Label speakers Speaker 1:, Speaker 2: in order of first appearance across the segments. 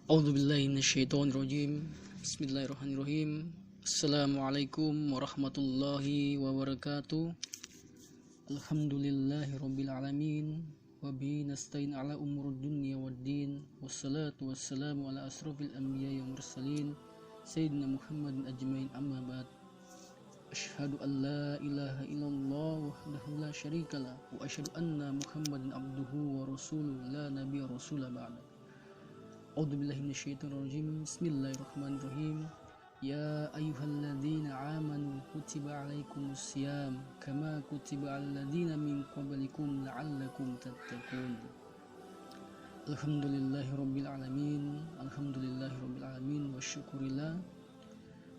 Speaker 1: A'udzubillahi minasyaitonirrajim. Bismillahirrahmanirrahim. Assalamualaikum warahmatullahi wabarakatuh. Alhamdulillahirabbil alamin. Wa bihi nasta'in ala umurud dunya waddin. Wassalatu wassalamu ala asrofil anbiya'i wal mursalin sayyidina Muhammadin ajmain, amma ba'd. Asyhadu an la ilaha illallah wahdahu la syarikalah wa asyhadu anna Muhammadan abduhu wa rasuluhu la nabiyya rasula ba'da. A'udzubillahi minasyaitonirrajim. Bismillahirrahmanirrahim. Ya ayyuhalladzina amanu kutiba alaikumusiyam kama kutiba alal ladzina min qablikum la'allakum tattaqun. Alhamdulillahirabbil alamin. Alhamdulillahirabbil alamin wa syukurillah.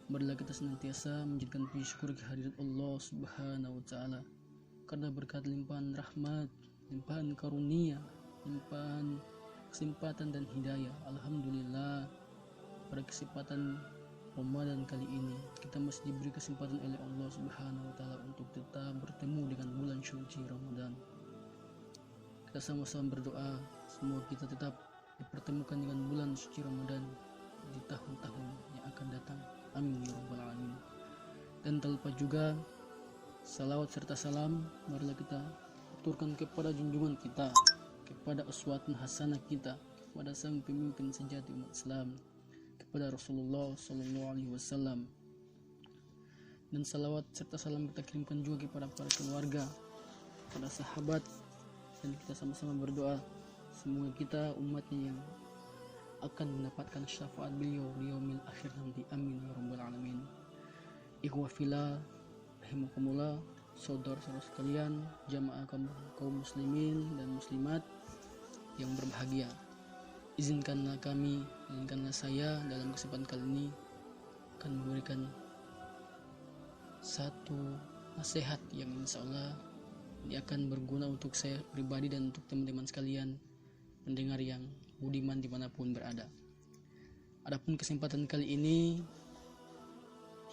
Speaker 1: Marilah kita senantiasa menjadikan puji syukur kehadirat Allah Subhanahu wa taala karena berkat limpahan rahmat, limpahan karunia, limpahan kesempatan dan hidayah. Alhamdulillah, pada kesempatan Ramadan kali ini kita masih diberi kesempatan oleh Allah Subhanahu wa taala untuk tetap bertemu dengan bulan suci Ramadan. Kita sama-sama berdoa semoga kita tetap dipertemukan dengan bulan suci Ramadan di tahun-tahun yang akan datang. Amin ya rabbal alamin. Dan tak lupa juga salawat serta salam marilah kita aturkan kepada junjungan kita, kepada uswatun hasanah kita, kepada sang pemimpin sejati umat Islam, kepada Rasulullah sallallahu alaihi wasallam. Dan salawat serta salam kita kirimkan juga kepada para keluarga, kepada sahabat, dan kita sama-sama berdoa semoga kita umatnya yang akan mendapatkan syafaat beliau di yaumil akhir nanti. Amin ya rabbal alamin. Ikhwah fillah rahimakumullah, saudara-saudara sekalian, jamaah kaum muslimin dan muslimat yang berbahagia, izinkanlah saya dalam kesempatan kali ini akan memberikan satu nasihat yang insya Allah ini akan berguna untuk saya pribadi dan untuk teman-teman sekalian pendengar yang budiman dimanapun berada. Adapun kesempatan kali ini,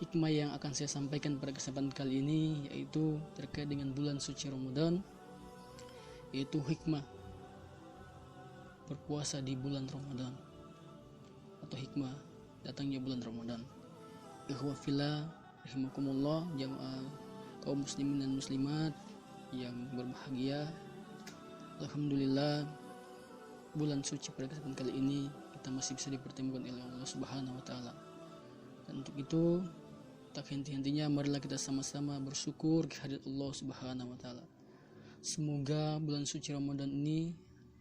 Speaker 1: hikmah yang akan saya sampaikan pada kesempatan kali ini yaitu terkait dengan bulan suci Ramadan, yaitu hikmah berpuasa di bulan Ramadan atau hikmah datangnya bulan Ramadan. Ikhwah fillah rahimakumullah, jamaah kaum muslimin dan muslimat yang berbahagia, alhamdulillah bulan suci pada kesempatan kali ini kita masih bisa dipertemukan oleh Allah Subhanahu wa taala. Dan untuk itu tak henti-hentinya marilah kita sama-sama bersyukur kehadirat Allah Subhanahu wa taala. Semoga bulan suci Ramadan ini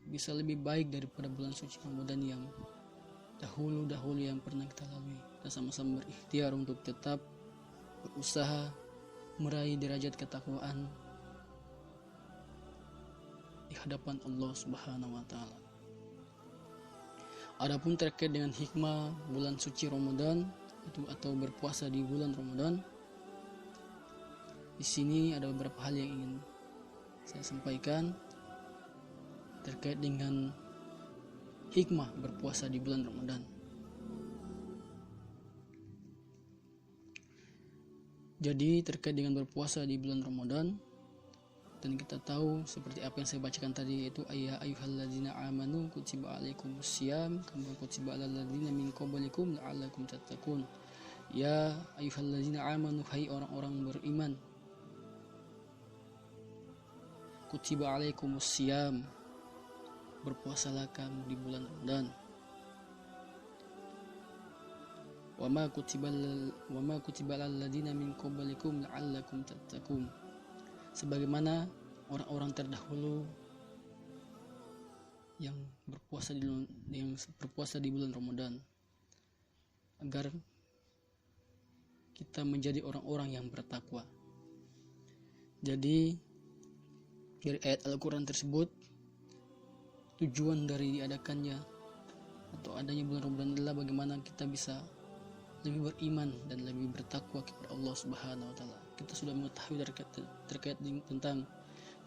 Speaker 1: bisa lebih baik daripada bulan suci Ramadan yang dahulu yang pernah kita lalui. Kita sama-sama berikhtiar untuk tetap berusaha meraih derajat ketakwaan di hadapan Allah Subhanahu wa taala. Adapun terkait dengan hikmah bulan suci Ramadan itu atau berpuasa di bulan Ramadan, di sini ada beberapa hal yang ingin saya sampaikan terkait dengan hikmah berpuasa di bulan Ramadan. Jadi terkait dengan berpuasa di bulan Ramadan, dan kita tahu seperti apa yang saya bacakan tadi, yaitu ya ayyuhalladzina amanu kutiba alaikumusiyam kama kutiba alal ladzina min qablikum la'allakum tattaqun. Ya ayyuhalladzina amanu, hai orang-orang beriman, kutiba alaikumusiyam, berpuasalah kamu di bulan Ramadan. Wa ma kutiba alal ladzina min qablikum la'allakum tattaqun, sebagaimana orang-orang terdahulu yang berpuasa di bulan Ramadan, agar kita menjadi orang-orang yang bertakwa. Jadi dari ayat Al-Quran tersebut, tujuan dari diadakannya atau adanya bulan Ramadan adalah bagaimana kita bisa lebih beriman dan lebih bertakwa kepada Allah Subhanahu wa taala. Kita sudah mengetahui terkait tentang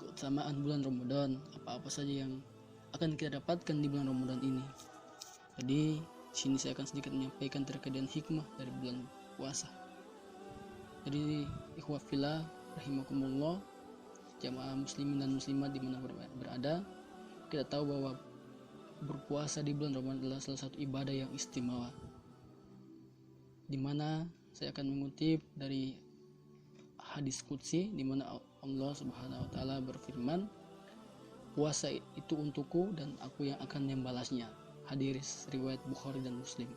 Speaker 1: keutamaan bulan Ramadan, apa-apa saja yang akan kita dapatkan di bulan Ramadan ini. Jadi sini saya akan sedikit menyampaikan terkait dengan hikmah dari bulan puasa. Jadi ikhwah fillah rahimakumullah, jamaah muslimin dan muslimat di mana berada, kita tahu bahwa berpuasa di bulan Ramadan adalah salah satu ibadah yang istimewa, di mana saya akan mengutip dari hadis qudsi di mana Allah Subhanahu wa taala berfirman, puasa itu untukku dan aku yang akan membalasnya. Hadis riwayat Bukhari dan Muslim.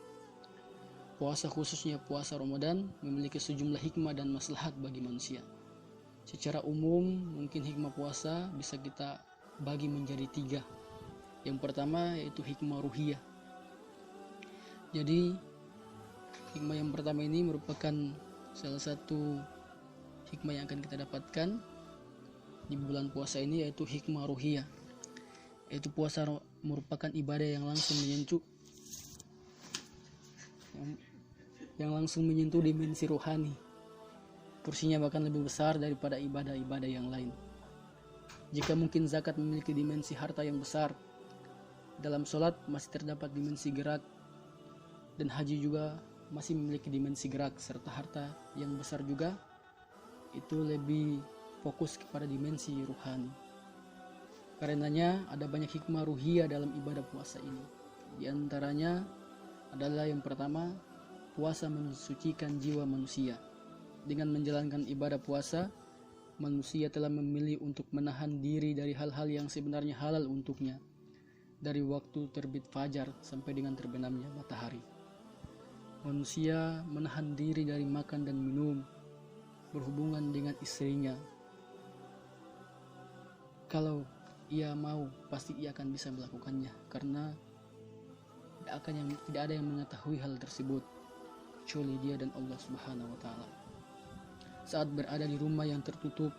Speaker 1: Puasa, khususnya puasa Ramadan, memiliki sejumlah hikmah dan maslahat bagi manusia. Secara umum, mungkin hikmah puasa bisa kita bagi menjadi 3. Yang pertama yaitu hikmah ruhiyah. Jadi hikmah yang pertama ini merupakan salah satu hikmah yang akan kita dapatkan di bulan puasa ini, yaitu hikmah ruhiyah. Yaitu puasa merupakan ibadah yang langsung menyentuh dimensi rohani. Porsinya bahkan lebih besar daripada ibadah-ibadah yang lain. Jika mungkin zakat memiliki dimensi harta yang besar, dalam sholat masih terdapat dimensi gerak, dan haji juga masih memiliki dimensi gerak, serta harta yang besar juga itu lebih fokus kepada dimensi ruhani. Karenanya ada banyak hikmah ruhiyah dalam ibadah puasa ini. Di antaranya adalah yang pertama, puasa mensucikan jiwa manusia. Dengan menjalankan ibadah puasa, manusia telah memilih untuk menahan diri dari hal-hal yang sebenarnya halal untuknya, dari waktu terbit fajar sampai dengan terbenamnya matahari. Manusia menahan diri dari makan dan minum, berhubungan dengan istrinya. Kalau ia mau, pasti ia akan bisa melakukannya, karena tidak ada yang mengetahui hal tersebut kecuali dia dan Allah Subhanahu wa taala. Saat berada di rumah yang tertutup,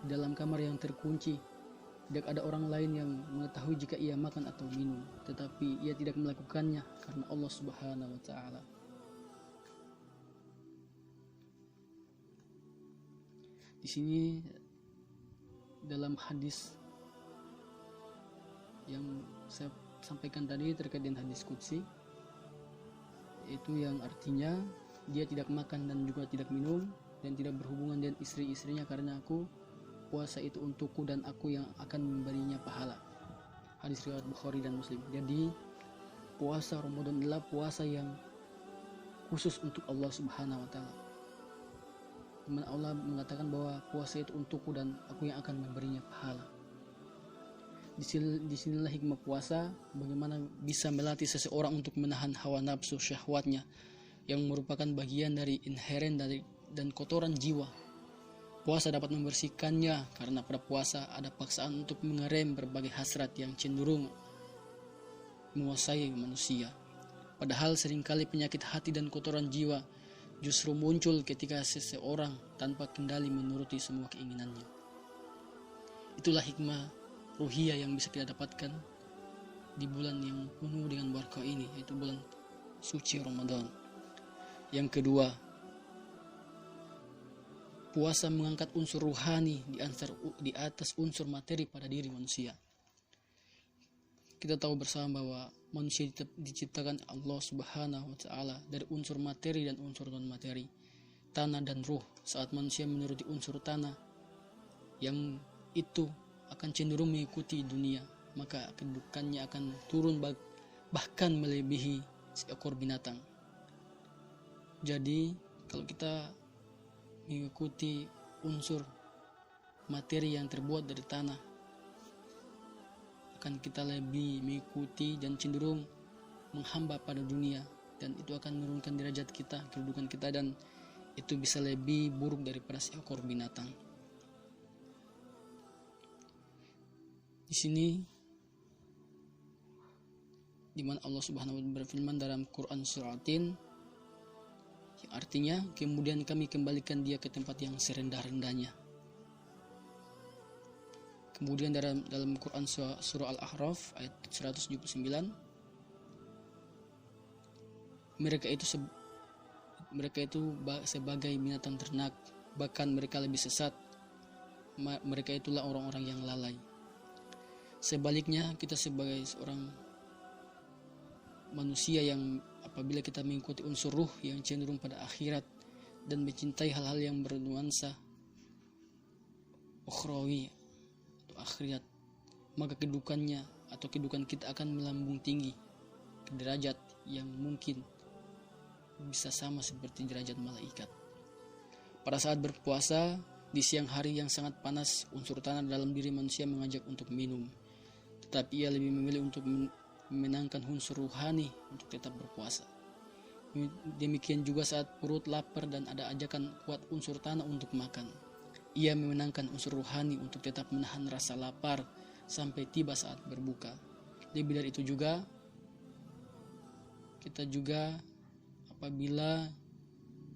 Speaker 1: dalam kamar yang terkunci, tidak ada orang lain yang mengetahui jika ia makan atau minum, tetapi ia tidak melakukannya karena Allah Subhanahu wa taala. Di sini dalam hadis yang saya sampaikan tadi terkait dengan hadis qudsi, itu yang artinya dia tidak makan dan juga tidak minum dan tidak berhubungan dengan istri-istrinya karena aku puasa itu untukku dan aku yang akan memberinya pahala. Hadis riwayat Bukhari dan Muslim. Jadi puasa Ramadan adalah puasa yang khusus untuk Allah Subhanahu wa taala. Di mana Allah mengatakan bahwa puasa itu untukku dan aku yang akan memberinya pahala. Disinilah hikmah puasa, bagaimana bisa melatih seseorang untuk menahan hawa nafsu syahwatnya yang merupakan bagian dari inheren dan kotoran jiwa. Puasa dapat membersihkannya karena pada puasa ada paksaan untuk mengerem berbagai hasrat yang cenderung menguasai manusia. Padahal seringkali penyakit hati dan kotoran jiwa justru muncul ketika seseorang tanpa kendali menuruti semua keinginannya. Itulah hikmah ruhiyah yang bisa kita dapatkan di bulan yang penuh dengan barakah ini, yaitu bulan suci Ramadan. Yang kedua, puasa mengangkat unsur ruhani di atas unsur materi pada diri manusia. Kita tahu bersama bahwa manusia diciptakan Allah Subhanahu wa taala dari unsur materi dan unsur non-materi, tanah dan ruh. Saat manusia menuruti unsur tanah yang itu akan cenderung mengikuti dunia, maka kedudukannya akan turun bahkan melebihi seekor binatang. Jadi kalau kita mengikuti unsur materi yang terbuat dari tanah, akan kita lebih mengikuti dan cenderung menghamba pada dunia, dan itu akan menurunkan derajat kita, kedudukan kita, dan itu bisa lebih buruk daripada seekor binatang. Di sini di mana Allah Subhanahu wa taala berfirman dalam Quran surah Tin, yang artinya kemudian kami kembalikan dia ke tempat yang serendah-rendahnya. Kemudian dalam Quran surah Al-A'raf ayat 179, mereka itu sebagai binatang ternak, bahkan mereka lebih sesat. Mereka itulah orang-orang yang lalai. Sebaliknya, kita sebagai seorang manusia yang apabila kita mengikuti unsur ruh yang cenderung pada akhirat dan mencintai hal-hal yang bernuansa ukhrawi atau akhirat, maka kedudukannya atau kedudukan kita akan melambung tinggi ke derajat yang mungkin bisa sama seperti derajat malaikat. Pada saat berpuasa di siang hari yang sangat panas, unsur tanah dalam diri manusia mengajak untuk minum, tetapi ia lebih memilih untuk memenangkan unsur ruhani untuk tetap berpuasa. Demikian juga saat perut lapar dan ada ajakan kuat unsur tanah untuk makan, ia memenangkan unsur ruhani untuk tetap menahan rasa lapar sampai tiba saat berbuka. Lebih dari itu juga, kita juga apabila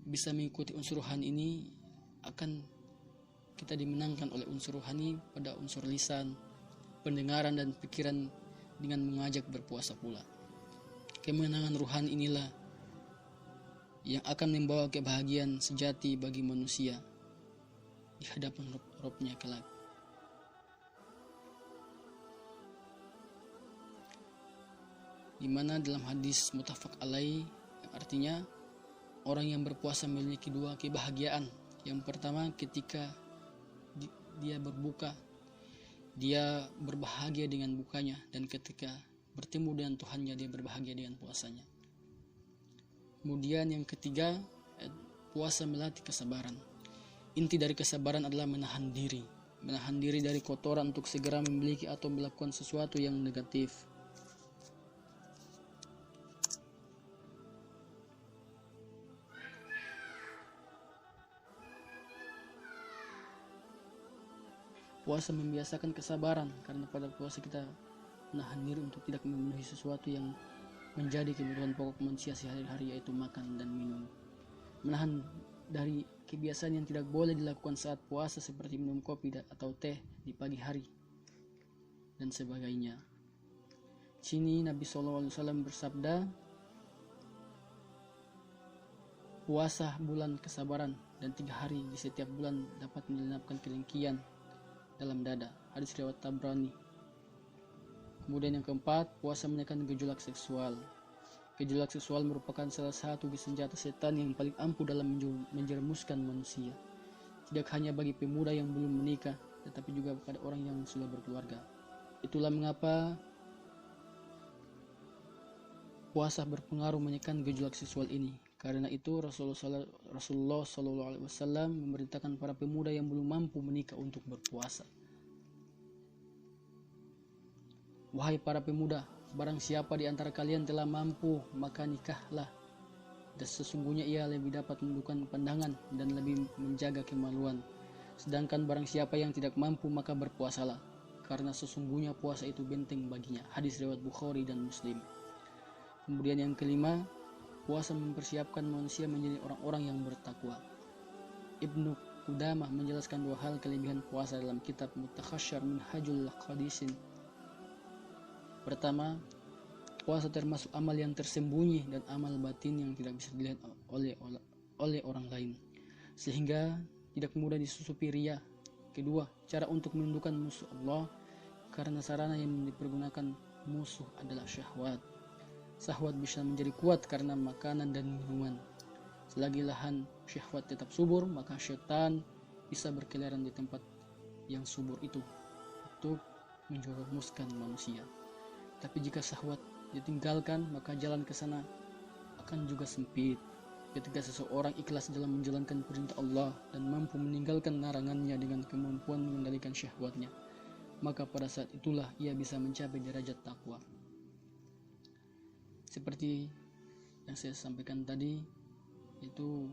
Speaker 1: bisa mengikuti unsur rohani ini, akan kita dimenangkan oleh unsur rohani pada unsur lisan, pendengaran dan pikiran dengan mengajak berpuasa pula. Kemenangan rohani inilah yang akan membawa kebahagiaan sejati bagi manusia di hadapan Rabb-nya kelak. Di mana dalam hadis muttafaq alaih, yang artinya orang yang berpuasa memiliki dua kebahagiaan. Yang pertama, ketika dia berbuka, dia berbahagia dengan bukanya, dan ketika bertemu dengan Tuhannya, dia berbahagia dengan puasanya. Kemudian yang ketiga, puasa melatih kesabaran. Inti dari kesabaran adalah menahan diri dari kotoran untuk segera memiliki atau melakukan sesuatu yang negatif. Puasa membiasakan kesabaran, karena pada puasa kita menahan diri untuk tidak memenuhi sesuatu yang menjadi kebutuhan pokok manusia sehari-hari, yaitu makan dan minum. Menahan dari kebiasaan yang tidak boleh dilakukan saat puasa seperti minum kopi atau teh di pagi hari dan sebagainya. Sini Nabi SAW bersabda, puasa bulan kesabaran dan 3 hari di setiap bulan dapat menyelinapkan kedengkian dalam dada. Hadis riwayat Tabrani. Kemudian yang keempat, puasa menekan gejolak seksual. Gejolak seksual merupakan salah satu senjata setan yang paling ampuh dalam menjerumuskan manusia. Tidak hanya bagi pemuda yang belum menikah, tetapi juga pada orang yang sudah berkeluarga. Itulah mengapa puasa berpengaruh menekan gejolak seksual ini. Karena itu Rasulullah SAW memerintahkan para pemuda yang belum mampu menikah untuk berpuasa. Wahai para pemuda, barang siapa di antara kalian telah mampu, maka nikahlah. Dan sesungguhnya ia lebih dapat menundukkan pandangan dan lebih menjaga kemaluan. Sedangkan barang siapa yang tidak mampu, maka berpuasalah, karena sesungguhnya puasa itu benteng baginya. Hadis riwayat Bukhari dan Muslim. Kemudian yang kelima, puasa mempersiapkan manusia menjadi orang-orang yang bertakwa. Ibnu Qudamah menjelaskan 2 hal kelebihan puasa dalam kitab Mutakhashar Minhajul Qadisin. Pertama, puasa termasuk amal yang tersembunyi dan amal batin yang tidak bisa dilihat oleh orang lain, sehingga tidak mudah disusupi riya. Kedua, cara untuk menundukkan musuh Allah, karena sarana yang dipergunakan musuh adalah syahwat. Syahwat bisa menjadi kuat karena makanan dan minuman. Selagi lahan syahwat tetap subur, maka syaitan bisa berkeliaran di tempat yang subur itu untuk menjerumuskan manusia. Tapi jika syahwat ditinggalkan, maka jalan ke sana akan juga sempit. Ketika seseorang ikhlas dalam menjalankan perintah Allah dan mampu meninggalkan larangannya dengan kemampuan mengendalikan syahwatnya, maka pada saat itulah ia bisa mencapai derajat takwa. Seperti yang saya sampaikan tadi, itu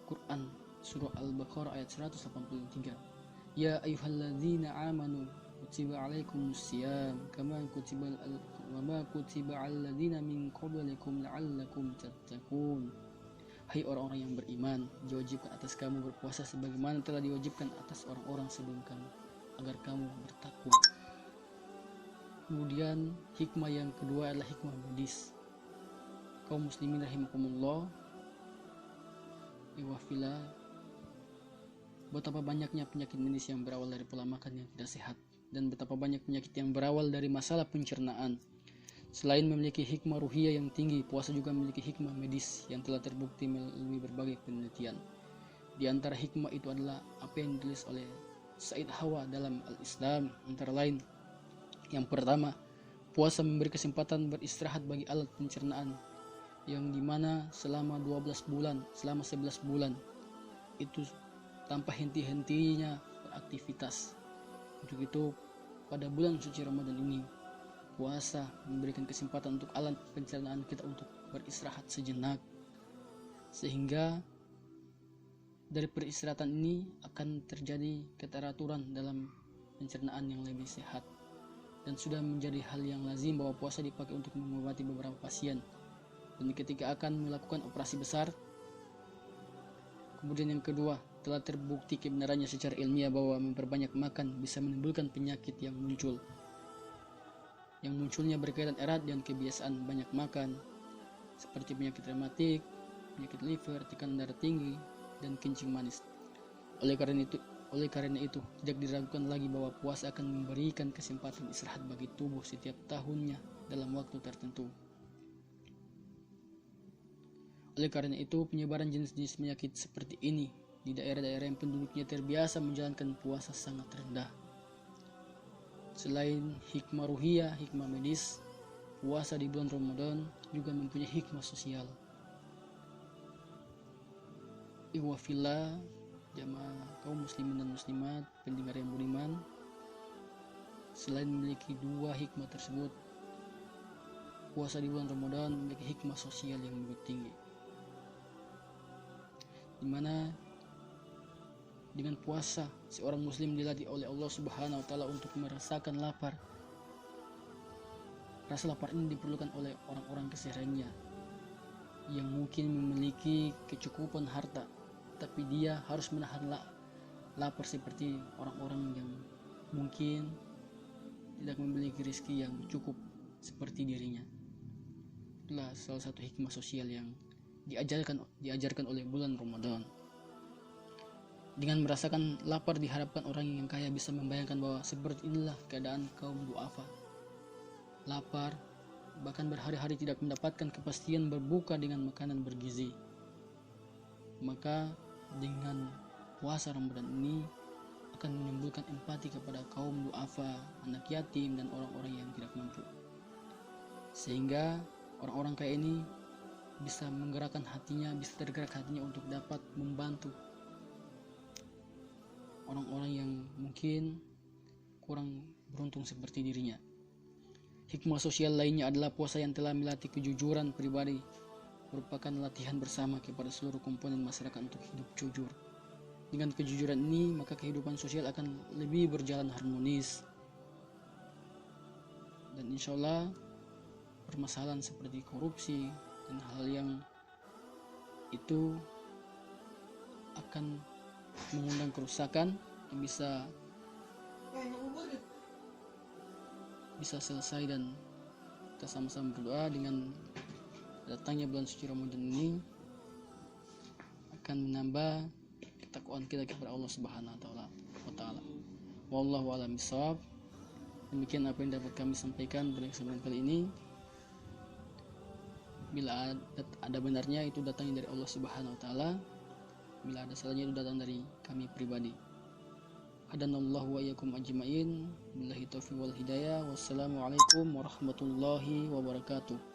Speaker 1: Quran surah Al-Baqarah ayat 183. Ya ayyuhalladzina amanu kutiba alaikumus syiyam kama kutiba alladzina min qablikum la'allakum tattaqun. Hai orang-orang yang beriman, diwajibkan atas kamu berpuasa sebagaimana telah diwajibkan atas orang-orang sebelum kamu, agar kamu bertakwa. Kemudian hikmah yang kedua adalah hikmah medis. Kaum muslimin rahimakumullah, iwafila, betapa banyaknya penyakit medis yang berawal dari pola makan yang tidak sehat, dan betapa banyak penyakit yang berawal dari masalah pencernaan. Selain memiliki hikmah ruhiyah yang tinggi, puasa juga memiliki hikmah medis yang telah terbukti melalui berbagai penelitian. Di antara hikmah itu adalah apa yang ditulis oleh Said Hawa dalam Al-Islam, antara lain. Yang pertama, Puasa memberi kesempatan beristirahat bagi alat pencernaan, yang dimana selama 11 bulan itu tanpa henti-hentinya beraktivitas. Untuk itu pada bulan suci Ramadan ini, puasa memberikan kesempatan untuk alat pencernaan kita untuk beristirahat sejenak, sehingga dari peristirahatan ini akan terjadi keteraturan dalam pencernaan yang lebih sehat. Dan sudah menjadi hal yang lazim bahwa puasa dipakai untuk mengobati beberapa pasien. Dan ketika akan melakukan operasi besar. Kemudian yang kedua, telah terbukti kebenarannya secara ilmiah bahwa memperbanyak makan bisa menimbulkan penyakit yang muncul. Yang munculnya berkaitan erat dengan kebiasaan banyak makan, seperti penyakit rematik, penyakit liver, tekanan darah tinggi, dan kencing manis. Oleh karena itu, tidak diragukan lagi bahwa puasa akan memberikan kesempatan istirahat bagi tubuh setiap tahunnya dalam waktu tertentu. Oleh karena itu, penyebaran jenis-jenis penyakit seperti ini di daerah-daerah yang penduduknya terbiasa menjalankan puasa sangat rendah. Selain hikmah ruhiyah, hikmah medis, puasa di bulan Ramadan juga mempunyai hikmah sosial. Ikhwafillah, jamaah kaum muslimin dan muslimat, pendengar yang budiman, selain memiliki dua hikmah tersebut, puasa di bulan Ramadan memiliki hikmah sosial yang begitu tinggi, di mana dengan puasa seorang muslim dilatih oleh Allah Subhanahu wa taala untuk merasakan lapar. Rasa lapar ini diperlukan oleh orang-orang kesehariannya yang mungkin memiliki kecukupan harta, tapi dia harus menahan lapar seperti orang-orang yang mungkin tidak memiliki rezeki yang cukup seperti dirinya. Itulah salah satu hikmah sosial yang diajarkan oleh bulan Ramadan. Dengan merasakan lapar diharapkan orang yang kaya bisa membayangkan bahwa seperti inilah keadaan kaum duafa. Lapar, bahkan berhari-hari tidak mendapatkan kepastian berbuka dengan makanan bergizi. Maka dengan puasa Ramadan ini akan menimbulkan empati kepada kaum duafa, anak yatim, dan orang-orang yang tidak mampu. Sehingga orang-orang kaya ini bisa menggerakkan hatinya, bisa tergerak hatinya untuk dapat membantu orang-orang yang mungkin kurang beruntung seperti dirinya. Hikmah sosial lainnya adalah puasa yang telah melatih kejujuran pribadi, merupakan latihan bersama kepada seluruh komponen masyarakat untuk hidup jujur. Dengan kejujuran ini, maka kehidupan sosial akan lebih berjalan harmonis. Dan insya Allah, permasalahan seperti korupsi dan hal yang itu akan mengundang kerusakan yang bisa selesai, dan kita sama-sama berdoa dengan datangnya bulan suci Ramadan ini akan menambah ketakwaan kita kepada Allah Subhanahu wa taala. Wallahu a'lam bishawab. Demikian apa yang dapat kami sampaikan pada kesempatan kali ini. Bila ada benarnya itu datangnya dari Allah Subhanahu wa taala. Bila ada salahnya itu datang dari kami pribadi. Hadanallahu wa iyyakum ajma'in. Billahi taufiq wal hidayah. Wassalamualaikum warahmatullahi wabarakatuh.